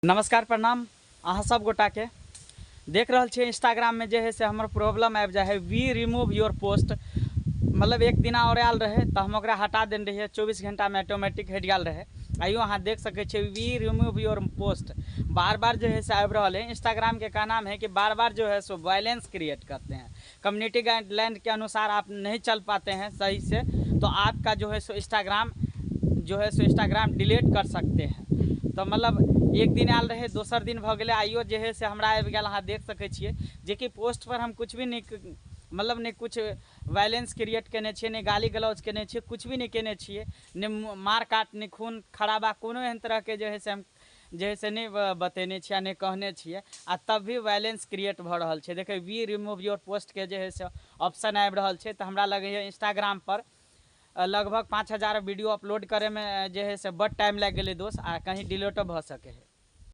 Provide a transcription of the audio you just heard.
नमस्कार प्रणाम अहाँ सब गोटा के देख रहल छे इंस्टाग्राम में जे है से हमर प्रॉब्लम आबि जाए है वी रिमूव योर पोस्ट। मतलब एक दिन और आयल रहे तो हम ओकरा हटा देने रहिए 24 घंटा में ऑटोमेटिक हट गया रहे। आइयो अहाँ देख सके छे वी रिमूव योर पोस्ट बार बार जो है से आबि रहा है। इंस्टाग्राम के का नाम है कि बार बार जो है सो वायलेंस क्रिएट करते हैं। कम्युनिटी गाइडलाइन के अनुसार आप नहीं चल पाते हैं सही से तो आपका जो है सो इंस्टाग्राम डिलीट कर सकते हैं। तो मतलब एक दिन आयल रहे दोसर दिन भ गए आइयो जे है से हमरा आबि गया। अहाँ देख सके छिए जे कि पोस्ट पर हम कुछ भी नहीं मतलब नहीं कुछ वायलेंस क्रिएट केने छिए, नहीं गाली गलौज केने छिए, कुछ भी नहीं केने छिए, नहीं मार काट, नहीं खून खराबा, कोनो एहन तरह के जो है से हम जे है से नहीं बतेने छिए, नहीं कहने छिए आ तब भी वायलेंस क्रिएट भ रहल छे। देखिए वी रिमूव योर पोस्ट के जे है से ऑप्शन आबि रहल छे। तो हमरा लगे है इंस्टाग्राम पर लगभग 5000 वीडियो अपलोड करे में जे है से बड़ टाइम लग गए दोस्त आ कहीं डिलीटो भ सके है।